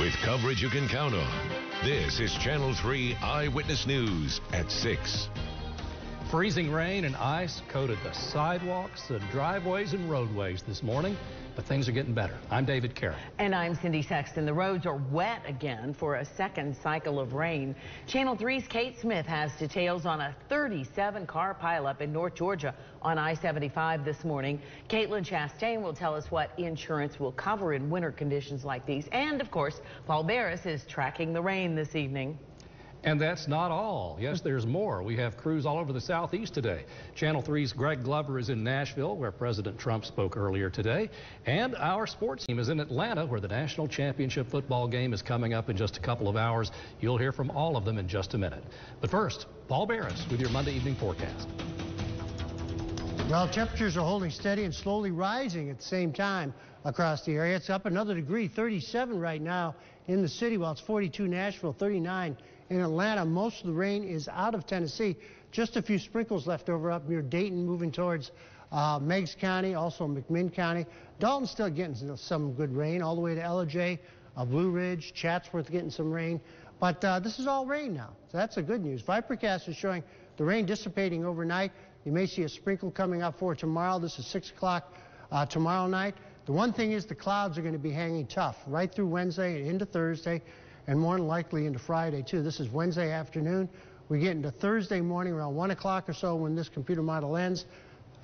with coverage you can count on. This is Channel 3 Eyewitness News at 6. Freezing rain and ice coated the sidewalks, the driveways, and roadways this morning, but things are getting better. I'm David Carey. And I'm Cindy Sexton. The roads are wet again for a second cycle of rain. Channel 3's Kate Smith has details on a 37-car pileup in North Georgia on I-75 this morning. Caitlin Chastain will tell us what insurance will cover in winter conditions like these. And, of course, Paul Barris is tracking the rain this evening. And that's not all. Yes, there's more. We have crews all over the southeast today. Channel 3's Greg Glover is in Nashville, where President Trump spoke earlier today. And our sports team is in Atlanta, where the national championship football game is coming up in just a couple of hours. You'll hear from all of them in just a minute. But first, Paul Barris with your Monday evening forecast. Well, temperatures are holding steady and slowly rising at the same time across the area. It's up another degree, 37 right now in the city, while it's 42 Nashville, 39 in Atlanta. Most of the rain is out of Tennessee. Just a few sprinkles left over up near Dayton, moving towards Meigs County, also McMinn County. Dalton's still getting some good rain, all the way to Ellijay, Blue Ridge, Chatsworth getting some rain. But this is all rain now, so that's the good news. Vipercast is showing the rain dissipating overnight. You may see a sprinkle coming up for tomorrow. This is 6 o'clock tomorrow night. The one thing is the clouds are going to be hanging tough right through Wednesday and into Thursday, and more than likely into Friday, too. This is Wednesday afternoon. We get into Thursday morning around 1 o'clock or so when this computer model ends.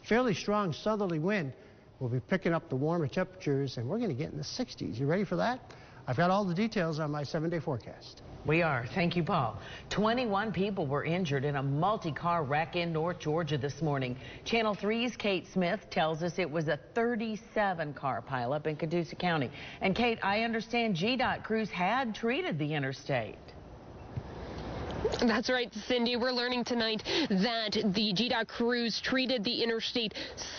Fairly strong southerly wind will be picking up the warmer temperatures, and we're going to get in the 60s. You ready for that? I've got all the details on my 7-day forecast. We are. Thank you, Paul. 21 people were injured in a multi-car wreck in North Georgia this morning. Channel 3's Kate Smith tells us it was a 37-car pileup in Catoosa County. And, Kate, I understand GDOT crews had treated the interstate. That's right, Cindy. We're learning tonight that the GDOT crews treated the interstate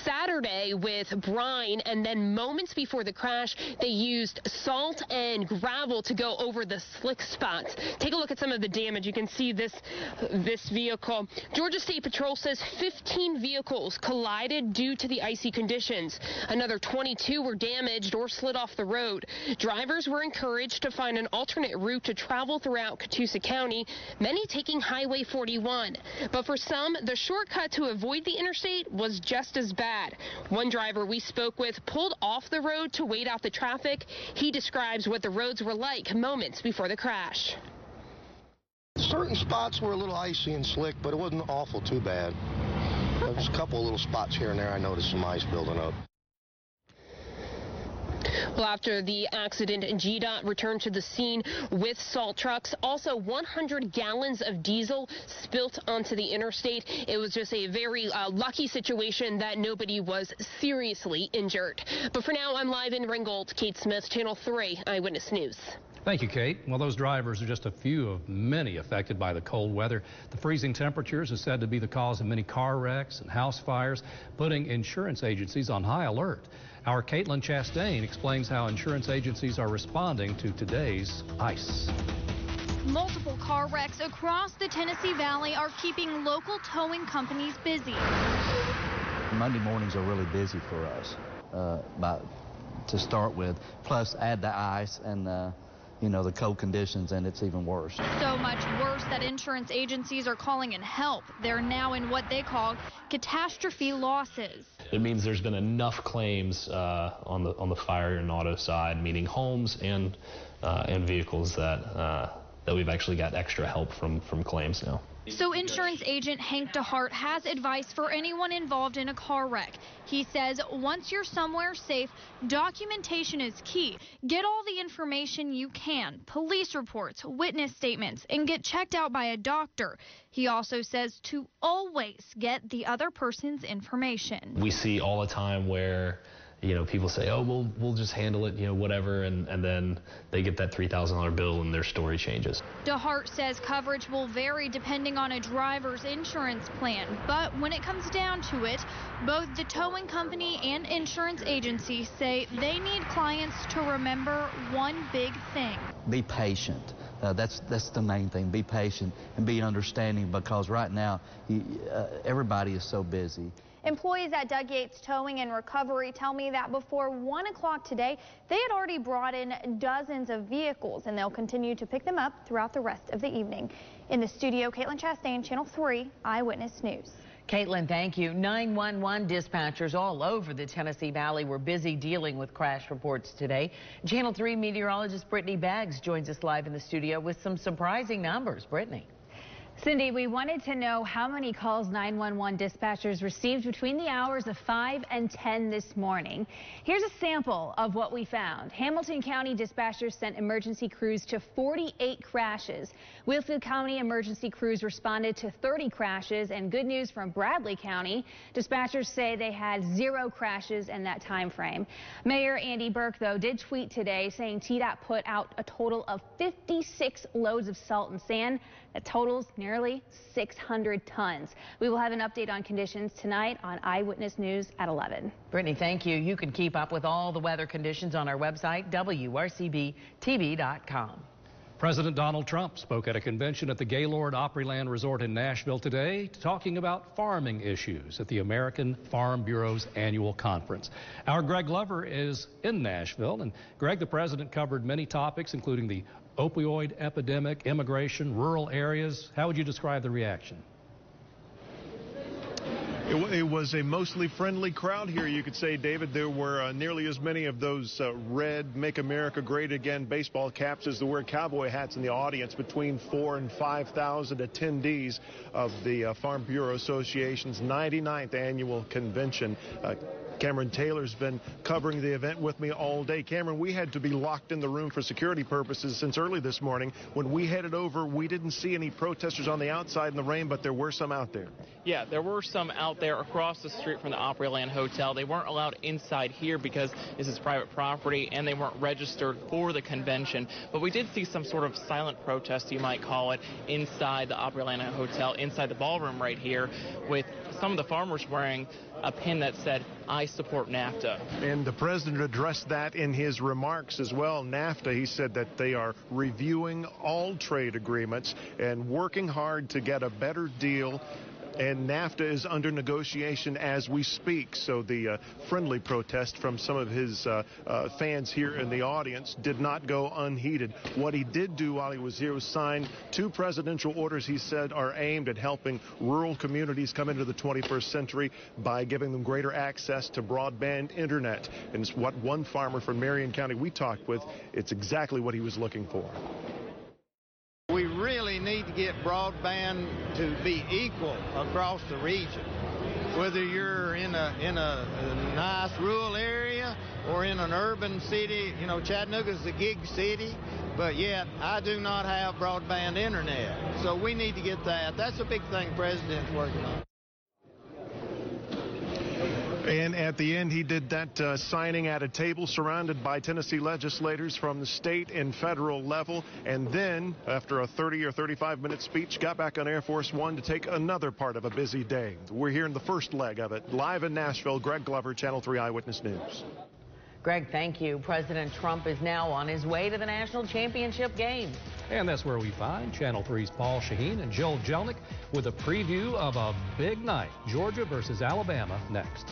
Saturday with brine, and then moments before the crash, they used salt and gravel to go over the slick spots. Take a look at some of the damage. You can see this vehicle. Georgia State Patrol says 15 vehicles collided due to the icy conditions. Another 22 were damaged or slid off the road. Drivers were encouraged to find an alternate route to travel throughout Catoosa County, many taking Highway 41. But for some, the shortcut to avoid the interstate was just as bad. One driver we spoke with pulled off the road to wait out the traffic. He describes what the roads were like moments before the crash. Certain spots were a little icy and slick, but it wasn't awful too bad. There was a couple of little spots here and there I noticed some ice building up. Well, after the accident, GDOT returned to the scene with salt trucks. Also, 100 gallons of diesel spilt onto the interstate. It was just a very lucky situation that nobody was seriously injured. But for now, I'm live in Ringgold. Kate Smith, Channel 3 Eyewitness News. Thank you, Kate. Well, those drivers are just a few of many affected by the cold weather. The freezing temperatures are said to be the cause of many car wrecks and house fires, putting insurance agencies on high alert. Our Caitlin Chastain explains how insurance agencies are responding to today's ice. Multiple car wrecks across the Tennessee Valley are keeping local towing companies busy. Monday mornings are really busy for us to start with, plus add the ice and you know, the cold conditions, and it's even worse. So much worse that insurance agencies are calling in help. They're now in what they call catastrophe losses. It means there's been enough claims on the fire and auto side, meaning homes and vehicles, that we've actually got extra help from claims now. So insurance agent Hank DeHart has advice for anyone involved in a car wreck. He says once you're somewhere safe, documentation is key. Get all the information you can, police reports, witness statements, and get checked out by a doctor. He also says to always get the other person's information. We see all the time where, you know, people say, oh, we'll just handle it, you know, whatever, and then they get that $3,000 bill and their story changes. DeHart says coverage will vary depending on a driver's insurance plan, but when it comes down to it, both the towing company and insurance agency say they need clients to remember one big thing. Be patient. That's the main thing. Be patient and be understanding, because right now everybody is so busy. Employees at Doug Yates Towing and Recovery tell me that before 1 o'clock today, they had already brought in dozens of vehicles, and they'll continue to pick them up throughout the rest of the evening. In the studio, Caitlin Chastain, Channel 3 Eyewitness News. Caitlin, thank you. 911 dispatchers all over the Tennessee Valley were busy dealing with crash reports today. Channel 3 meteorologist Brittany Baggs joins us live in the studio with some surprising numbers. Brittany. Cindy, we wanted to know how many calls 911 dispatchers received between the hours of 5 and 10 this morning. Here's a sample of what we found. Hamilton County dispatchers sent emergency crews to 48 crashes. Wheatfield County emergency crews responded to 30 crashes, and good news from Bradley County. Dispatchers say they had 0 crashes in that time frame. Mayor Andy Burke, though, did tweet today saying TDOT put out a total of 56 loads of salt and sand. That totals nearly 600 tons. We will have an update on conditions tonight on Eyewitness News at 11. Brittany, thank you. You can keep up with all the weather conditions on our website, WRCBTV.com. President Donald Trump spoke at a convention at the Gaylord Opryland Resort in Nashville today, talking about farming issues at the American Farm Bureau's annual conference. Our Greg Glover is in Nashville, and Greg, the president covered many topics, including the opioid epidemic, immigration, rural areas. How would you describe the reaction? It was a mostly friendly crowd here, you could say, David. There were nearly as many of those red Make America Great Again baseball caps as there were cowboy hats in the audience, between 4,000 and 5,000 attendees of the Farm Bureau Association's 99th annual convention. Cameron Taylor's been covering the event with me all day. Cameron, we had to be locked in the room for security purposes since early this morning. When we headed over, we didn't see any protesters on the outside in the rain, but there were some out there. Yeah, there were some out there across the street from the Opryland Hotel. They weren't allowed inside here because this is private property and they weren't registered for the convention. But we did see some sort of silent protest, you might call it, inside the Opryland Hotel, inside the ballroom right here, with some of the farmers wearing a pin that said, "I support NAFTA." And the president addressed that in his remarks as well. NAFTA, he said that they are reviewing all trade agreements and working hard to get a better deal. And NAFTA is under negotiation as we speak. So the friendly protest from some of his fans here in the audience did not go unheeded. What he did do while he was here was sign 2 presidential orders he said are aimed at helping rural communities come into the 21st century by giving them greater access to broadband internet. And it's what one farmer from Marion County we talked with, it's exactly what he was looking for. We really need to get broadband to be equal across the region. Whether you're in a nice rural area or in an urban city, you know, Chattanooga's a gig city, but yet I do not have broadband internet. So we need to get that. That's a big thing the president's working on. And at the end, he did that signing at a table surrounded by Tennessee legislators from the state and federal level. And then, after a 30 or 35-minute speech, got back on Air Force One to take another part of a busy day. We're here in the first leg of it. Live in Nashville, Greg Glover, Channel 3 Eyewitness News. Greg, thank you. President Trump is now on his way to the national championship game. And that's where we find Channel 3's Paul Shaheen and Joel Jelnick with a preview of a big night. Georgia versus Alabama next.